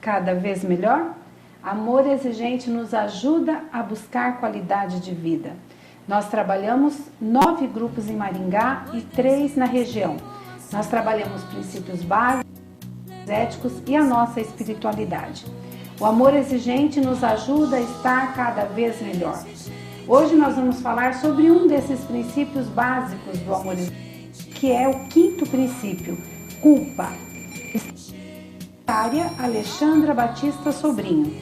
cada vez melhor? Amor Exigente nos ajuda a buscar qualidade de vida. Nós trabalhamos 9 grupos em Maringá e 3 na região. Nós trabalhamos princípios básicos, éticos e a nossa espiritualidade. O amor exigente nos ajuda a estar cada vez melhor. Hoje nós vamos falar sobre um desses princípios básicos do amor exigente, que é o 5º princípio, culpa. Secretária Alexandra Batista Sobrinho.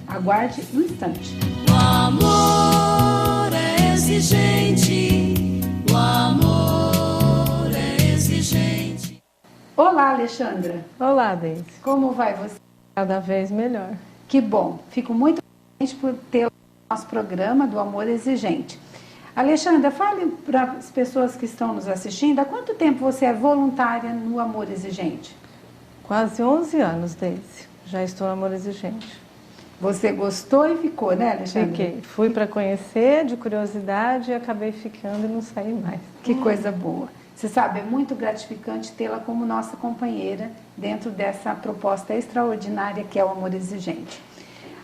Aguarde um instante. O amor é exigente, o amor é exigente. Olá, Alexandra. Olá, Deise. Como vai você? Cada vez melhor. Que bom. Fico muito feliz por ter o nosso programa do Amor Exigente. Alexandra, fale para as pessoas que estão nos assistindo, há quanto tempo você é voluntária no Amor Exigente? Quase 11 anos, Deise. Já estou no Amor Exigente. Você gostou e ficou, né, Alexandra? Fiquei. Fui para conhecer, de curiosidade, e acabei ficando e não saí mais. Que coisa boa. Você sabe, é muito gratificante tê-la como nossa companheira dentro dessa proposta extraordinária que é o Amor Exigente.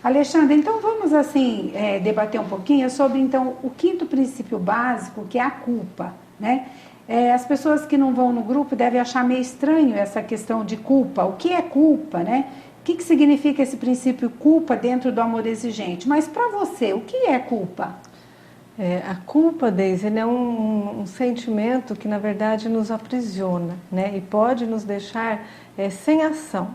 Alexandra, então vamos assim debater um pouquinho sobre então o 5º princípio básico, que é a culpa, né? As pessoas que não vão no grupo devem achar meio estranho essa questão de culpa. O que é culpa, né? O que significa esse princípio culpa dentro do amor exigente? Mas para você, o que é culpa? A culpa, Deise, ele é um sentimento que, na verdade, nos aprisiona, né? E pode nos deixar sem ação.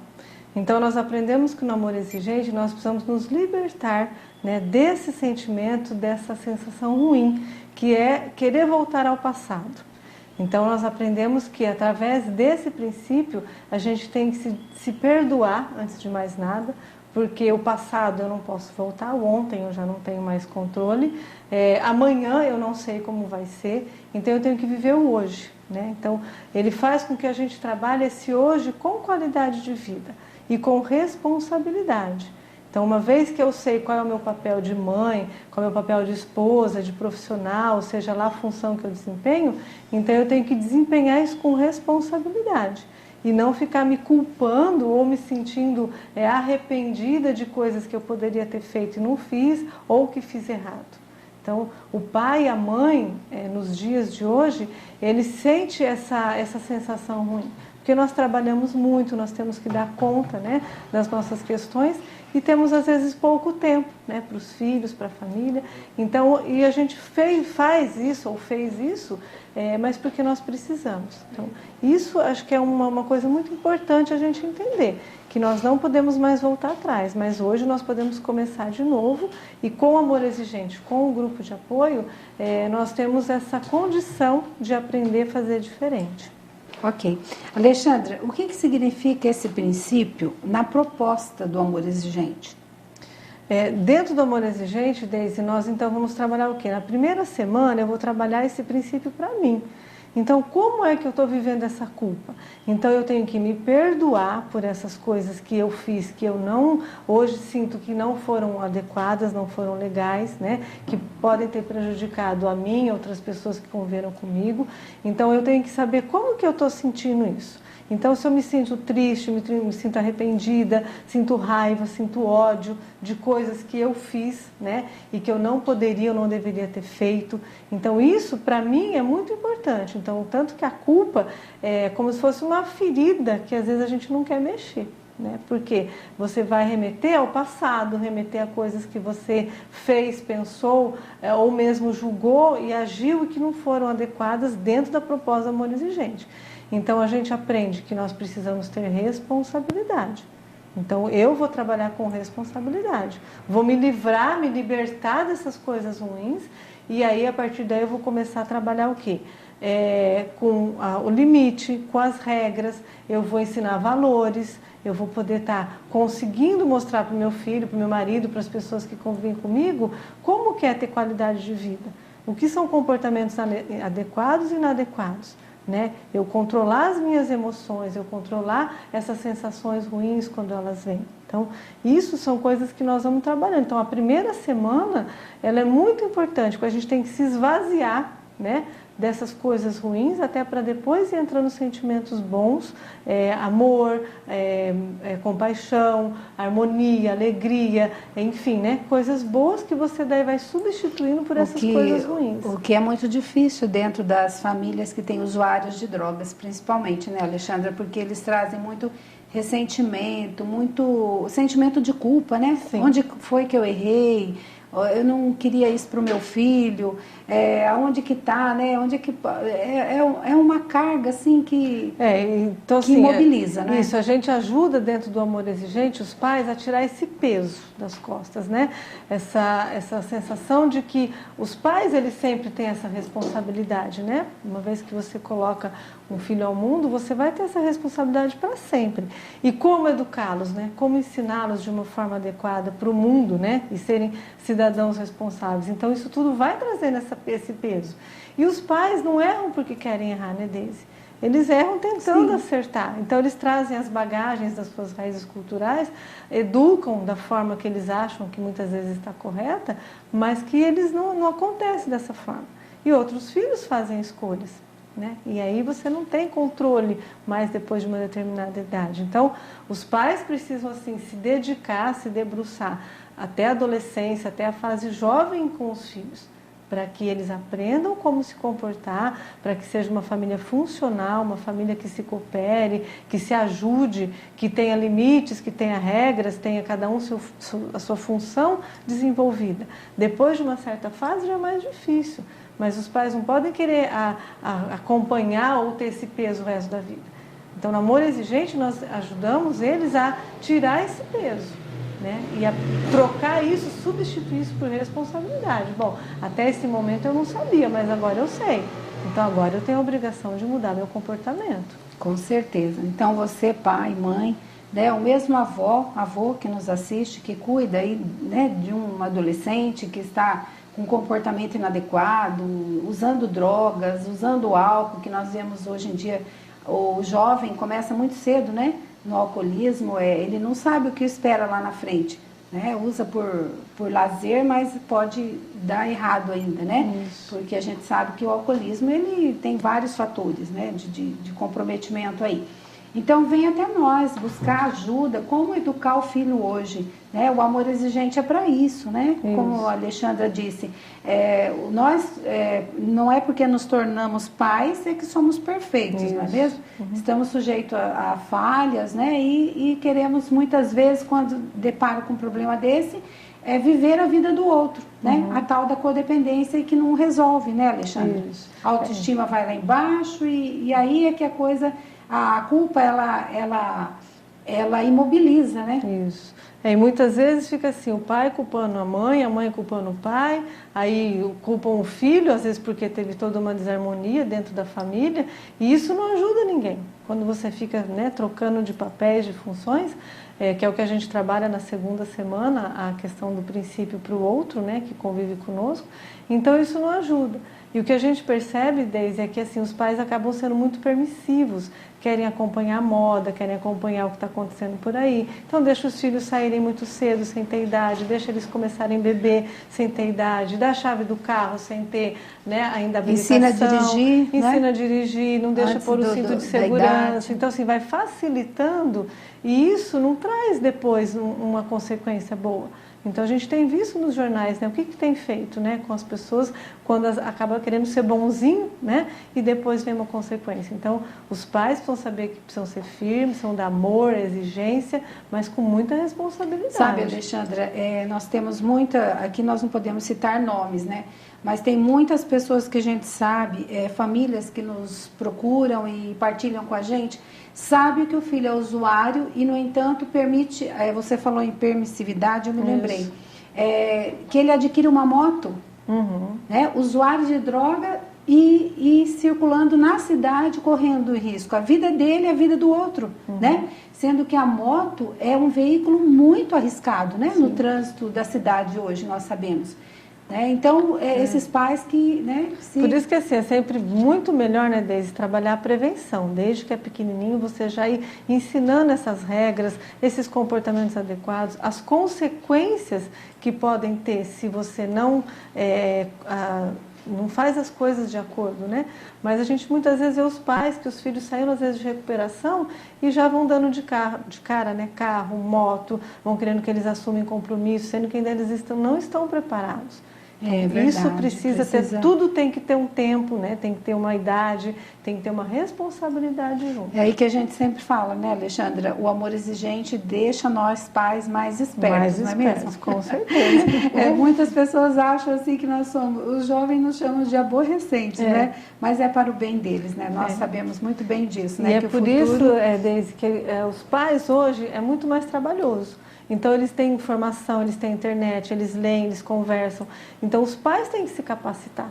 Então, nós aprendemos que no amor exigente nós precisamos nos libertar, né, desse sentimento, dessa sensação ruim, que é querer voltar ao passado. Então, nós aprendemos que, através desse princípio, a gente tem que se perdoar, antes de mais nada, porque o passado eu não posso voltar, o ontem eu já não tenho mais controle, amanhã eu não sei como vai ser, então eu tenho que viver o hoje, né? Então, ele faz com que a gente trabalhe esse hoje com qualidade de vida e com responsabilidade. Então, uma vez que eu sei qual é o meu papel de mãe, qual é o meu papel de esposa, de profissional, seja lá a função que eu desempenho, então eu tenho que desempenhar isso com responsabilidade e não ficar me culpando ou me sentindo arrependida de coisas que eu poderia ter feito e não fiz ou que fiz errado. Então, o pai e a mãe, nos dias de hoje, ele sente essa sensação ruim, porque nós trabalhamos muito, nós temos que dar conta, né, das nossas questões e temos às vezes pouco tempo, né, para os filhos, para a família. Então, e a gente faz isso ou fez isso, mas porque nós precisamos. Então, isso acho que é uma coisa muito importante a gente entender, que nós não podemos mais voltar atrás, mas hoje nós podemos começar de novo e com o Amor Exigente, com o grupo de apoio, nós temos essa condição de aprender a fazer diferente. Ok. Alexandra, o que significa esse princípio na proposta do amor exigente? Dentro do amor exigente, Deise, nós então vamos trabalhar o quê? Na primeira semana eu vou trabalhar esse princípio para mim. Então, como é que eu estou vivendo essa culpa? Então, eu tenho que me perdoar por essas coisas que eu fiz, que eu não, hoje sinto que não foram adequadas, não foram legais, né? Que podem ter prejudicado a mim e outras pessoas que conviveram comigo. Então, eu tenho que saber como que eu estou sentindo isso. Então, se eu me sinto triste, me sinto arrependida, sinto raiva, sinto ódio de coisas que eu fiz, né? E que eu não poderia, eu não deveria ter feito. Então, isso, para mim, é muito importante. Então, tanto que a culpa é como se fosse uma ferida que, às vezes, a gente não quer mexer, né? Porque você vai remeter ao passado, remeter a coisas que você fez, pensou, ou mesmo julgou e agiu e que não foram adequadas dentro da proposta do amor exigente. Então, a gente aprende que nós precisamos ter responsabilidade. Então, eu vou trabalhar com responsabilidade. Vou me livrar, me libertar dessas coisas ruins. E aí, a partir daí, eu vou começar a trabalhar o quê? Com o limite, com as regras. Eu vou ensinar valores. Eu vou poder estar conseguindo mostrar para o meu filho, para o meu marido, para as pessoas que convivem comigo, como que é ter qualidade de vida. O que são comportamentos adequados e inadequados. Né? Eu controlar as minhas emoções, eu controlar essas sensações ruins quando elas vêm. Então, isso são coisas que nós vamos trabalhando. Então, a primeira semana, ela é muito importante, porque a gente tem que se esvaziar, né? dessas coisas ruins, até para depois ir entrando sentimentos bons, amor, compaixão, harmonia, alegria, enfim, né? Coisas boas que você daí vai substituindo por essas coisas ruins. O que é muito difícil dentro das famílias que têm usuários de drogas, principalmente, né, Alexandra? Porque eles trazem muito ressentimento, muito sentimento de culpa, né? Sim. Onde foi que eu errei? Eu não queria isso para o meu filho, aonde que está, né? Onde que é uma carga assim que então, que assim, imobiliza, né? Isso, a gente ajuda dentro do amor exigente os pais a tirar esse peso das costas, né? Essa sensação de que os pais eles sempre têm essa responsabilidade, né? Uma vez que você coloca um filho ao mundo, você vai ter essa responsabilidade para sempre. E como educá-los, né? Como ensiná-los de uma forma adequada para o mundo, né? E serem cidadãos responsáveis. Então isso tudo vai trazendo esse peso. E os pais não erram porque querem errar, né, Deise? Eles erram tentando acertar. Então eles trazem as bagagens das suas raízes culturais, educam da forma que eles acham que muitas vezes está correta, mas que eles não acontece dessa forma. E outros filhos fazem escolhas, né? E aí você não tem controle mais depois de uma determinada idade. Então os pais precisam assim se dedicar, se debruçar até a adolescência, até a fase jovem com os filhos, para que eles aprendam como se comportar, para que seja uma família funcional, uma família que se coopere, que se ajude, que tenha limites, que tenha regras, tenha cada um a sua função desenvolvida. Depois de uma certa fase já é mais difícil, mas os pais não podem querer acompanhar ou ter esse peso o resto da vida. Então, no amor exigente, nós ajudamos eles a tirar esse peso, né? E a trocar isso, substituir isso por responsabilidade. Bom, até esse momento eu não sabia, mas agora eu sei. Então agora eu tenho a obrigação de mudar meu comportamento. Com certeza. Então você, pai, mãe, né, o mesmo avô que nos assiste, que cuida aí, né, de um adolescente que está com comportamento inadequado, usando drogas, usando álcool, que nós vemos hoje em dia, o jovem começa muito cedo, né? No alcoolismo, ele não sabe o que espera lá na frente, né? Usa por lazer, mas pode dar errado ainda, né? Isso. Porque a gente sabe que o alcoolismo ele tem vários fatores, né? de comprometimento aí. Então vem até nós buscar ajuda, como educar o filho hoje, né? O amor exigente é para isso, né? Isso. Como a Alexandra disse, nós não é porque nos tornamos pais é que somos perfeitos, Isso. não é mesmo? Estamos sujeitos a falhas, né? E queremos muitas vezes, quando depara com um problema desse, viver a vida do outro, né? A tal da codependência e que não resolve, né, Alexandra? Isso. A autoestima vai lá embaixo e aí é que a coisa... A culpa, ela imobiliza, né? Isso. E muitas vezes fica assim, o pai culpando a mãe culpando o pai, aí culpam o filho, às vezes porque teve toda uma desarmonia dentro da família, e isso não ajuda ninguém. Quando você fica, né, trocando de papéis, de funções, que é o que a gente trabalha na segunda semana, a questão do princípio para o outro, né, que convive conosco, então isso não ajuda. E o que a gente percebe, Deise, é que assim, os pais acabam sendo muito permissivos, querem acompanhar a moda, querem acompanhar o que está acontecendo por aí. Então deixa os filhos saírem muito cedo, sem ter idade, deixa eles começarem a beber sem ter idade, dá a chave do carro sem ter, né, ainda habilitação. Ensina a dirigir, ensina né? a dirigir, não deixa pôr o cinto de segurança. Então assim, vai facilitando e isso não traz depois uma consequência boa. Então a gente tem visto nos jornais, né, o que tem feito, né, com as pessoas quando acaba querendo ser bonzinho, né, e depois vem uma consequência. Então os pais precisam saber que precisam ser firmes, precisam dar amor, exigência, mas com muita responsabilidade. Sabe, Alexandra, nós temos aqui nós não podemos citar nomes, né, mas tem muitas pessoas que a gente sabe, famílias que nos procuram e partilham com a gente, sabe que o filho é usuário e, no entanto, permite, você falou em permissividade, eu me lembrei, que ele adquire uma moto, né, usuário de droga e circulando na cidade, correndo risco. A vida dele é a vida do outro, né? Sendo que a moto é um veículo muito arriscado, né? No trânsito da cidade hoje, nós sabemos. Então, esses pais que... Né, Por isso que assim, é sempre muito melhor, né, Deise, trabalhar a prevenção. Desde que é pequenininho, você já ir ensinando essas regras, esses comportamentos adequados, as consequências que podem ter se você não não faz as coisas de acordo, né? Mas a gente muitas vezes vê os pais, que os filhos saíram às vezes de recuperação e já vão dando de cara, né? Carro, moto, vão querendo que eles assumem compromisso, sendo que ainda eles não estão preparados. É verdade, isso precisa ter, tudo tem que ter um tempo, né? Tem que ter uma idade, tem que ter uma responsabilidade junto. É aí que a gente sempre fala, né, Alexandra? O amor exigente deixa nós pais mais espertos, não é mesmo? Com certeza. Muitas pessoas acham assim que nós somos, os jovens nos chamam de aborrecentes, né? Mas é para o bem deles, né? Nós sabemos muito bem disso, né? E que é por futuro... isso, Deise, que os pais hoje é muito mais trabalhoso. Então, eles têm informação, eles têm internet, eles leem, eles conversam. Então, os pais têm que se capacitar.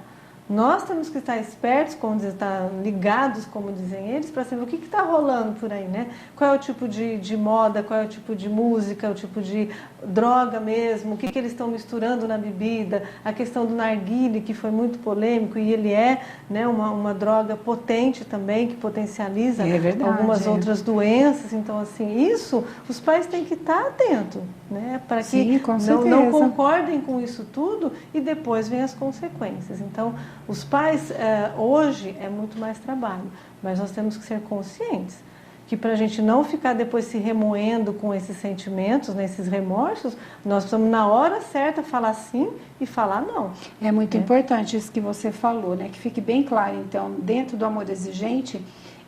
Nós temos que estar espertos, como dizer, estar ligados, como dizem eles, para saber o que está rolando por aí, né? Qual é o tipo de moda, qual é o tipo de música, o tipo de droga mesmo, o que eles estão misturando na bebida, a questão do narguilé, que foi muito polêmico, e ele é, né, uma droga potente também, que potencializa algumas outras doenças. Então, assim, isso os pais têm que estar atentos, né? Para que não concordem com isso tudo e depois vem as consequências. Então, os pais, hoje, é muito mais trabalho, mas nós temos que ser conscientes que para a gente não ficar depois se remoendo com esses sentimentos, né, esses remorsos, nós precisamos, na hora certa, falar sim e falar não. É muito importante isso que você falou, né? Que fique bem claro, então, dentro do amor exigente,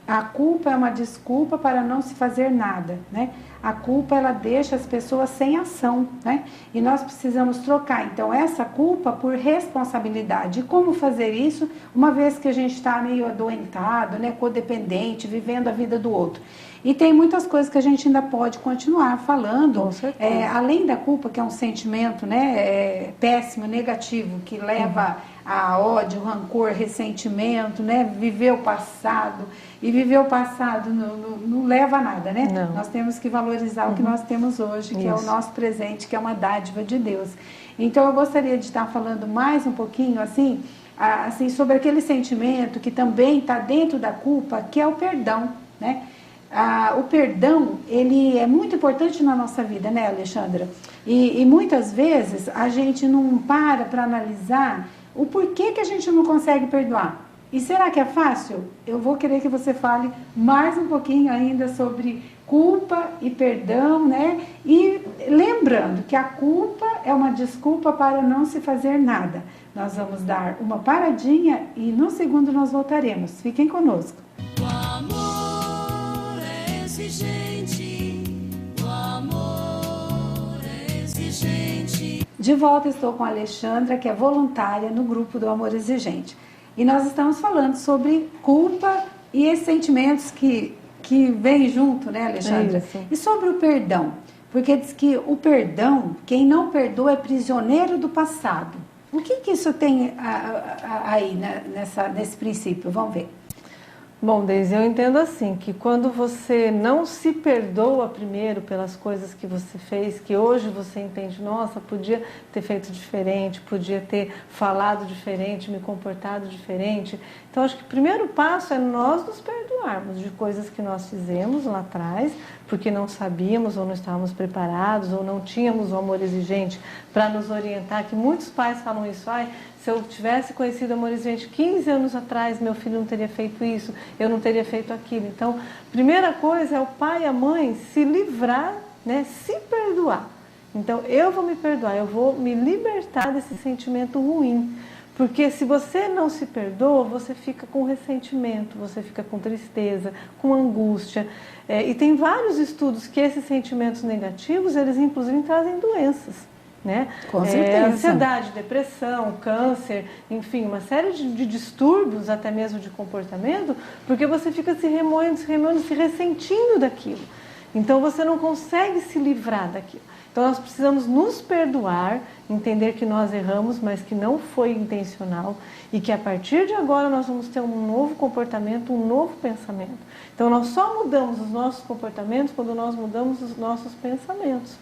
a culpa é uma desculpa para não se fazer nada, né? A culpa, ela deixa as pessoas sem ação, né? E nós precisamos trocar, então, essa culpa por responsabilidade. E como fazer isso, uma vez que a gente está meio adoentado, né? Codependente, vivendo a vida do outro. E tem muitas coisas que a gente ainda pode continuar falando, além da culpa, que é um sentimento, né? Péssimo, negativo, que leva a ódio, rancor, ressentimento, né? Viver o passado. E viver o passado não leva a nada, né? Não. Nós temos que valorizar o que nós temos hoje, que é o nosso presente, que é uma dádiva de Deus. Então, eu gostaria de estar falando mais um pouquinho, assim sobre aquele sentimento que também está dentro da culpa, que é o perdão, né? O perdão, ele é muito importante na nossa vida, né, Alexandra? E muitas vezes a gente não para analisar o porquê que a gente não consegue perdoar. E será que é fácil? Eu vou querer que você fale mais um pouquinho ainda sobre culpa e perdão, né? E lembrando que a culpa é uma desculpa para não se fazer nada. Nós vamos dar uma paradinha e no segundo nós voltaremos. Fiquem conosco. O amor é exigente, o amor é exigente. De volta estou com a Alexandra, que é voluntária no grupo do Amor Exigente. E nós estamos falando sobre culpa e esses sentimentos que vêm junto, né, Alexandra? E sobre o perdão, porque diz que o perdão, quem não perdoa é prisioneiro do passado. O que isso tem aí nesse princípio? Vamos ver. Bom, Deise, eu entendo assim, que quando você não se perdoa primeiro pelas coisas que você fez, que hoje você entende, nossa, podia ter feito diferente, podia ter falado diferente, me comportado diferente. Então, acho que o primeiro passo é nós nos perdoarmos de coisas que nós fizemos lá atrás, porque não sabíamos ou não estávamos preparados ou não tínhamos o amor exigente para nos orientar, que muitos pais falam isso, se eu tivesse conhecido o amor exigente 15 anos atrás, meu filho não teria feito isso, eu não teria feito aquilo. Então, primeira coisa é o pai e a mãe se livrar, né, se perdoar. Então, eu vou me perdoar, eu vou me libertar desse sentimento ruim. Porque se você não se perdoa, você fica com ressentimento, você fica com tristeza, com angústia. E tem vários estudos que esses sentimentos negativos, eles inclusive trazem doenças. Né? Com certeza. Ansiedade, depressão, câncer, enfim, uma série de distúrbios, até mesmo de comportamento, porque você fica se remoendo, se ressentindo daquilo. Então você não consegue se livrar daquilo. Então nós precisamos nos perdoar, entender que nós erramos, mas que não foi intencional e que a partir de agora nós vamos ter um novo comportamento, um novo pensamento. Então nós só mudamos os nossos comportamentos quando nós mudamos os nossos pensamentos.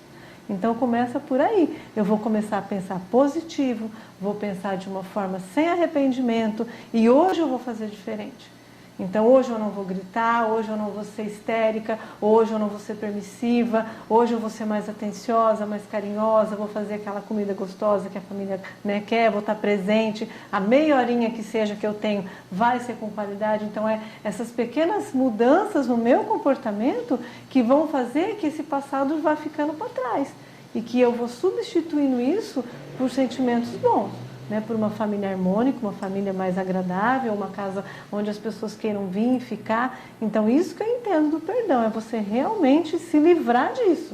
Então começa por aí, eu vou começar a pensar positivo, vou pensar de uma forma sem arrependimento e hoje eu vou fazer diferente. Então, hoje eu não vou gritar, hoje eu não vou ser histérica, hoje eu não vou ser permissiva, hoje eu vou ser mais atenciosa, mais carinhosa, vou fazer aquela comida gostosa que a família, né, quer, vou estar presente, a meia horinha que seja que eu tenho vai ser com qualidade. Então, essas pequenas mudanças no meu comportamento que vão fazer que esse passado vá ficando para trás e que eu vou substituindo isso por sentimentos bons. Né, por uma família harmônica, uma família mais agradável, uma casa onde as pessoas queiram vir e ficar. Então, isso que eu entendo do perdão, é você realmente se livrar disso.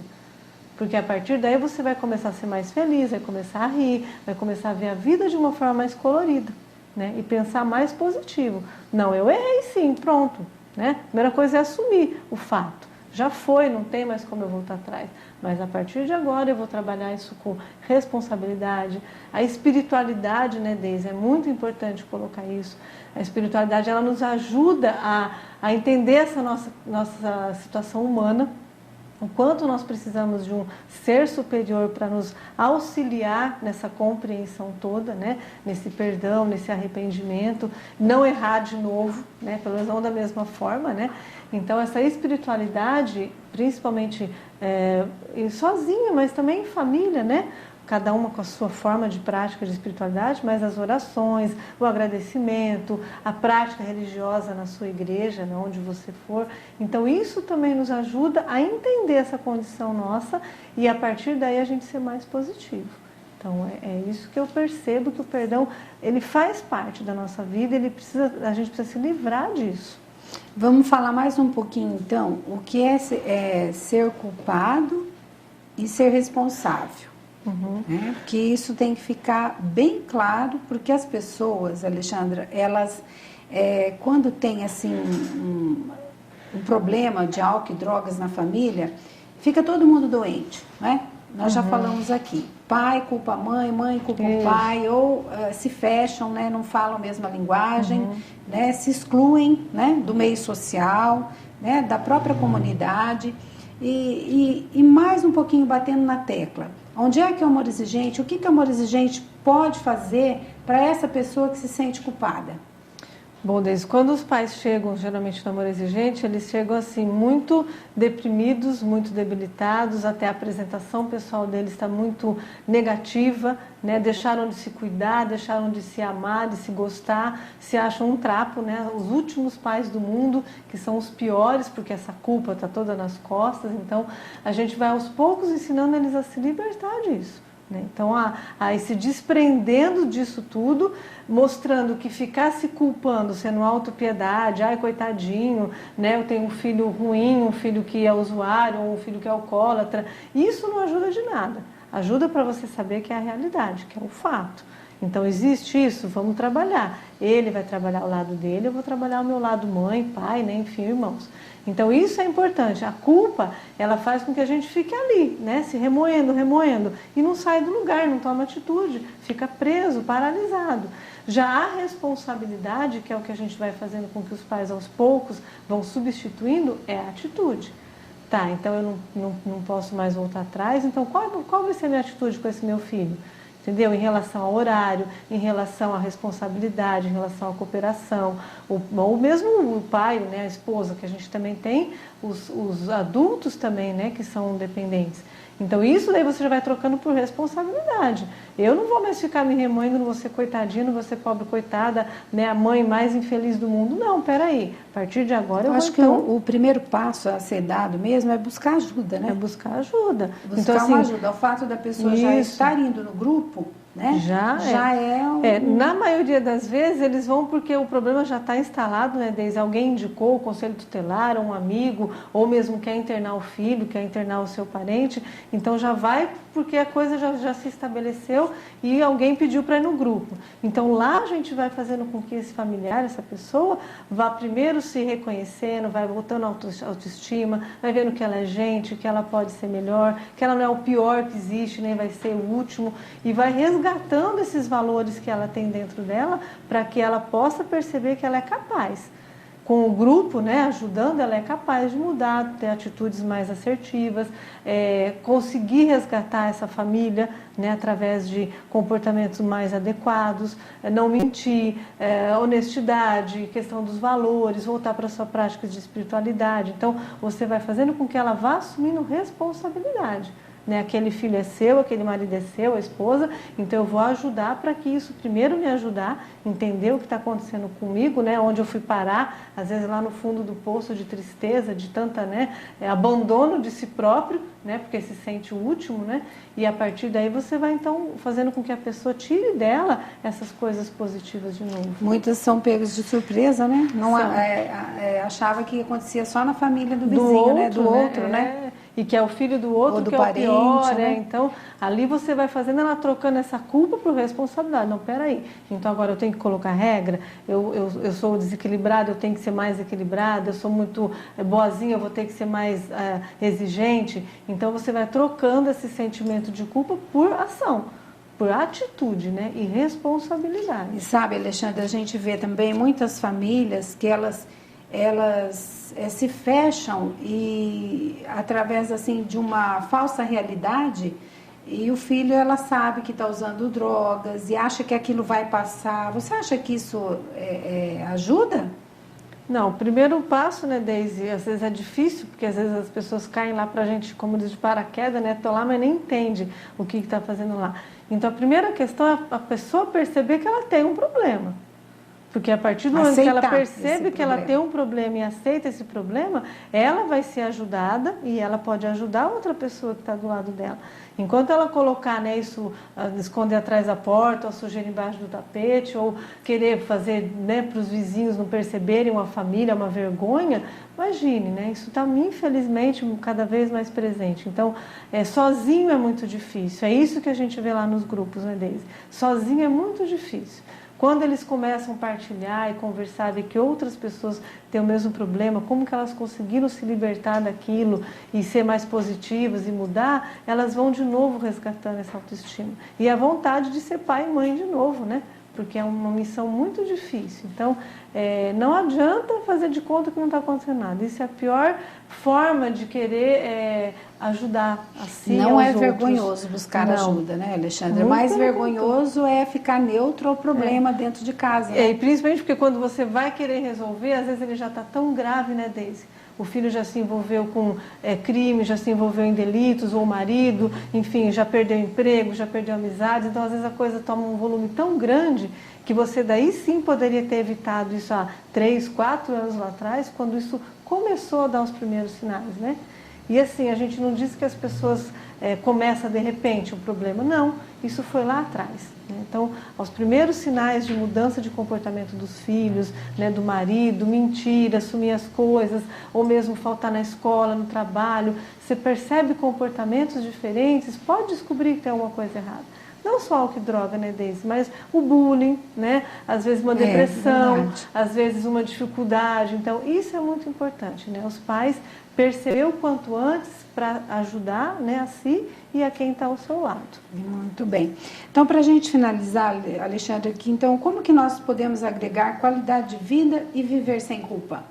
Porque a partir daí você vai começar a ser mais feliz, vai começar a rir, vai começar a ver a vida de uma forma mais colorida, né, e pensar mais positivo. Não, eu errei sim, pronto. Né? A primeira coisa é assumir o fato. Já foi, não tem mais como eu voltar atrás. Mas a partir de agora eu vou trabalhar isso com responsabilidade. A espiritualidade, né, Deise, é muito importante colocar isso. A espiritualidade, ela nos ajuda a entender essa nossa situação humana, o quanto nós precisamos de um ser superior para nos auxiliar nessa compreensão toda, né? Nesse perdão, nesse arrependimento, não errar de novo, né? Pelo menos não da mesma forma, né? Então, essa espiritualidade, principalmente sozinha, mas também em família, né? Cada uma com a sua forma de prática de espiritualidade, mas as orações, o agradecimento, a prática religiosa na sua igreja, né, onde você for. Então, isso também nos ajuda a entender essa condição nossa e, a partir daí, a gente ser mais positivo. Então, é isso que eu percebo, que o perdão, ele faz parte da nossa vida, a gente precisa se livrar disso. Vamos falar mais um pouquinho, então, o que é ser culpado e ser responsável. Uhum. Né? Porque isso tem que ficar bem claro, porque as pessoas, Alexandra, elas, quando tem assim um problema de álcool e drogas na família, fica todo mundo doente, né? Nós já falamos aqui, pai culpa a mãe, mãe culpa o pai, ou se fecham, né? Não falam a mesma linguagem, né? Se excluem, né? Do meio social, né? Da própria comunidade, e mais um pouquinho batendo na tecla. Onde é que é o amor exigente? O que o amor exigente pode fazer para essa pessoa que se sente culpada? Bom, Deise, quando os pais chegam, geralmente no amor exigente, eles chegam assim muito deprimidos, muito debilitados, até a apresentação pessoal deles está muito negativa, né? Deixaram de se cuidar, deixaram de se amar, de se gostar, se acham um trapo, né? Os últimos pais do mundo, que são os piores, porque essa culpa está toda nas costas. Então, a gente vai aos poucos ensinando eles a se libertar disso. Então, a ir se desprendendo disso tudo, mostrando que ficar se culpando, sendo autopiedade, ai, coitadinho, né, eu tenho um filho ruim, um filho que é usuário, ou um filho que é alcoólatra, isso não ajuda de nada. Ajuda para você saber que é a realidade, que é o fato. Então, existe isso, vamos trabalhar. Ele vai trabalhar o lado dele, eu vou trabalhar o meu lado mãe, pai, né, enfim, irmãos. Então, isso é importante. A culpa, ela faz com que a gente fique ali, né, se remoendo, e não sai do lugar, não toma atitude, fica preso, paralisado. Já a responsabilidade, que é o que a gente vai fazendo com que os pais aos poucos vão substituindo, é a atitude. Tá, então eu não posso mais voltar atrás, então qual vai ser a minha atitude com esse meu filho? Entendeu? Em relação ao horário, em relação à responsabilidade, em relação à cooperação, ou mesmo o pai, né, a esposa, que a gente também tem, os adultos também, né, que são dependentes. Então, isso daí você já vai trocando por responsabilidade. Eu não vou mais ficar me remoendo, não vou ser coitadinha, não vou ser pobre coitada, né, a mãe mais infeliz do mundo. Não, peraí. A partir de agora eu acho que o primeiro passo a ser dado mesmo é buscar ajuda, né? É buscar ajuda. Buscar então, assim, uma ajuda. O fato da pessoa já estar indo no grupo, né? Já é na maioria das vezes eles vão porque o problema já está instalado, né? Desde alguém indicou o conselho tutelar, um amigo, ou mesmo quer internar o filho, quer internar o seu parente, então já vai porque a coisa já se estabeleceu e alguém pediu para ir no grupo. Então lá a gente vai fazendo com que esse familiar, essa pessoa, vá primeiro se reconhecendo, vai voltando a autoestima, vai vendo que ela é gente, que ela pode ser melhor, que ela não é o pior que existe, nem vai ser o último, e vai resgatando esses valores que ela tem dentro dela para que ela possa perceber que ela é capaz. com o grupo, né, ajudando, ela é capaz de mudar, ter atitudes mais assertivas, conseguir resgatar essa família, né, através de comportamentos mais adequados, não mentir, honestidade, questão dos valores, voltar para a sua prática de espiritualidade. Então, você vai fazendo com que ela vá assumindo responsabilidade. Né? Aquele filho é seu, aquele marido é seu, a esposa, então eu vou ajudar para que isso primeiro me ajudar, entender o que está acontecendo comigo, né? Onde eu fui parar, às vezes lá no fundo do poço de tristeza, de tanta, né, abandono de si próprio, né? Porque se sente o último, né? E a partir daí você vai então fazendo com que a pessoa tire dela essas coisas positivas de novo. Muitas são pegas de surpresa, né? Não achava que acontecia só na família do vizinho, outro, né? Do outro, né? E que é o filho do outro, ou do que parente, é o pior, né? Então, ali você vai fazendo ela trocando essa culpa por responsabilidade. Não, peraí, então agora eu tenho que colocar regra, eu sou desequilibrada, eu tenho que ser mais equilibrada, eu sou muito boazinha, eu vou ter que ser mais exigente. Então, você vai trocando esse sentimento de culpa por ação, por atitude, né? E responsabilidade. E sabe, Alexandre, a gente vê também muitas famílias que elas se fecham e através assim de uma falsa realidade, e o filho, ela sabe que está usando drogas e acha que aquilo vai passar. Você acha que isso ajuda? Não, o primeiro passo, né, Deise, às vezes é difícil, porque às vezes as pessoas caem lá pra gente, como diz, de paraquedas, né, tô lá, mas nem entende o que está fazendo lá. Então a primeira questão é a pessoa perceber que ela tem um problema. Porque a partir do momento que ela percebe que ela tem um problema e aceita esse problema, ela vai ser ajudada e ela pode ajudar outra pessoa que está do lado dela. Enquanto ela colocar, né, isso, esconder atrás da porta, ou sujeira embaixo do tapete, ou querer fazer, né, para os vizinhos não perceberem uma família, uma vergonha, imagine, né, isso está, infelizmente, cada vez mais presente. Então, sozinho é muito difícil. É isso que a gente vê lá nos grupos, né, Deise? Sozinho é muito difícil. Quando eles começam a partilhar e conversar, ver que outras pessoas têm o mesmo problema, como que elas conseguiram se libertar daquilo e ser mais positivas e mudar, elas vão de novo resgatando essa autoestima. E a vontade de ser pai e mãe de novo, né? Porque é uma missão muito difícil. Então, não adianta fazer de conta que não está acontecendo nada. Isso é a pior forma de querer ajudar a si. Não é outros. Vergonhoso buscar ajuda, né, Alexandre? Mais vergonhoso é ficar neutro ao problema dentro de casa. Né? E principalmente porque quando você vai querer resolver, às vezes ele já está tão grave, né, Deise? O filho já se envolveu com crime, já se envolveu em delitos, ou o marido, enfim, já perdeu emprego, já perdeu amizade. Então, às vezes, a coisa toma um volume tão grande que você daí sim poderia ter evitado isso há 3, 4 anos lá atrás, quando isso começou a dar os primeiros sinais, né? E assim, a gente não diz que as pessoas começam de repente o problema, não, isso foi lá atrás. Né? Então, aos primeiros sinais de mudança de comportamento dos filhos, né, do marido, mentir, assumir as coisas, ou mesmo faltar na escola, no trabalho, você percebe comportamentos diferentes, pode descobrir que tem alguma coisa errada. Não só álcool e droga, né, Deise, mas o bullying, né? Às vezes uma depressão, às vezes uma dificuldade. Então, isso é muito importante, né? Os pais perceber o quanto antes para ajudar, né, a si e a quem está ao seu lado. Muito bem. Então, para a gente finalizar, Alexandre, aqui, então, como que nós podemos agregar qualidade de vida e viver sem culpa?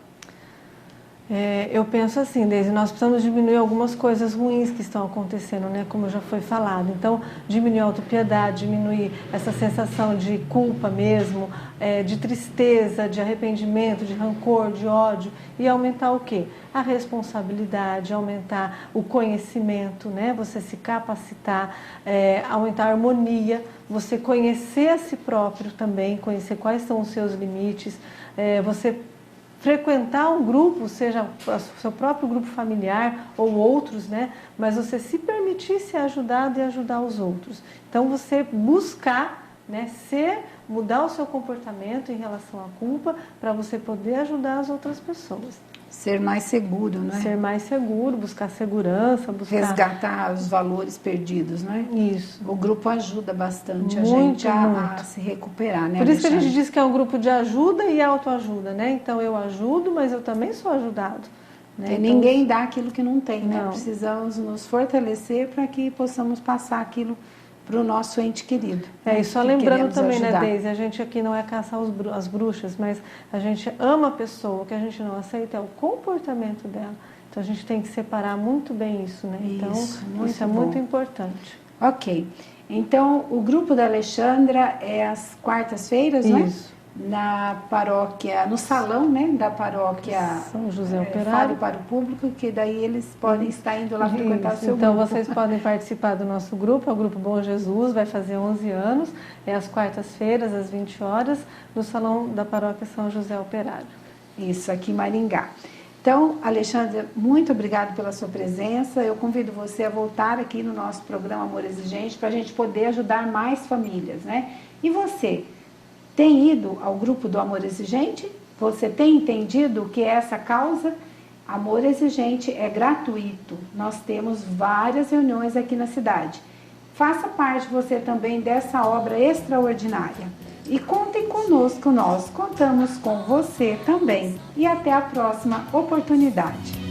Eu penso assim, Deise, nós precisamos diminuir algumas coisas ruins que estão acontecendo, né, como já foi falado. Então, diminuir a autopiedade, diminuir essa sensação de culpa mesmo, de tristeza, de arrependimento, de rancor, de ódio, e aumentar o quê? A responsabilidade, aumentar o conhecimento, né, você se capacitar, aumentar a harmonia, você conhecer a si próprio também, conhecer quais são os seus limites, você frequentar um grupo, seja o seu próprio grupo familiar ou outros, né? Mas você se permitir ser ajudado e ajudar os outros. Então, você buscar, né, mudar o seu comportamento em relação à culpa para você poder ajudar as outras pessoas. Ser mais seguro, né? Ser mais seguro, buscar segurança, buscar... Resgatar os valores perdidos, né? Isso. O grupo ajuda bastante a Muito, gente a muito. se recuperar, né, Por isso que a Alexandre? gente diz que é um grupo de ajuda e autoajuda, né? Então, eu ajudo, mas eu também sou ajudado. Né? Então, ninguém dá aquilo que não tem, né? Não. Precisamos nos fortalecer para que possamos passar aquilo para o nosso ente querido. E só que lembrando queremos também, ajudar. né, Deise, a gente aqui não é caçar as bruxas, mas a gente ama a pessoa, o que a gente não aceita é o comportamento dela. Então a gente tem que separar muito bem isso, né? Então isso é muito importante. Ok. Então o grupo da Alexandra é às quartas-feiras, não é? Isso. Na paróquia, no salão, né, da paróquia São José Fale Operário. para o Público, que daí eles podem estar indo lá frequentar o seu Então grupo. vocês podem participar do nosso grupo, é o Grupo Bom Jesus, vai fazer 11 anos, é às quartas-feiras, às 20 horas, no salão da paróquia São José Operário. Isso, aqui em Maringá. Então, Alexandra, muito obrigada pela sua presença. Eu convido você a voltar aqui no nosso programa Amor Exigente para a gente poder ajudar mais famílias, né? E você, tem ido ao grupo do Amor Exigente? Você tem entendido o que é essa causa? Amor Exigente é gratuito. Nós temos várias reuniões aqui na cidade. Faça parte você também dessa obra extraordinária. E contem conosco, nós contamos com você também. E até a próxima oportunidade.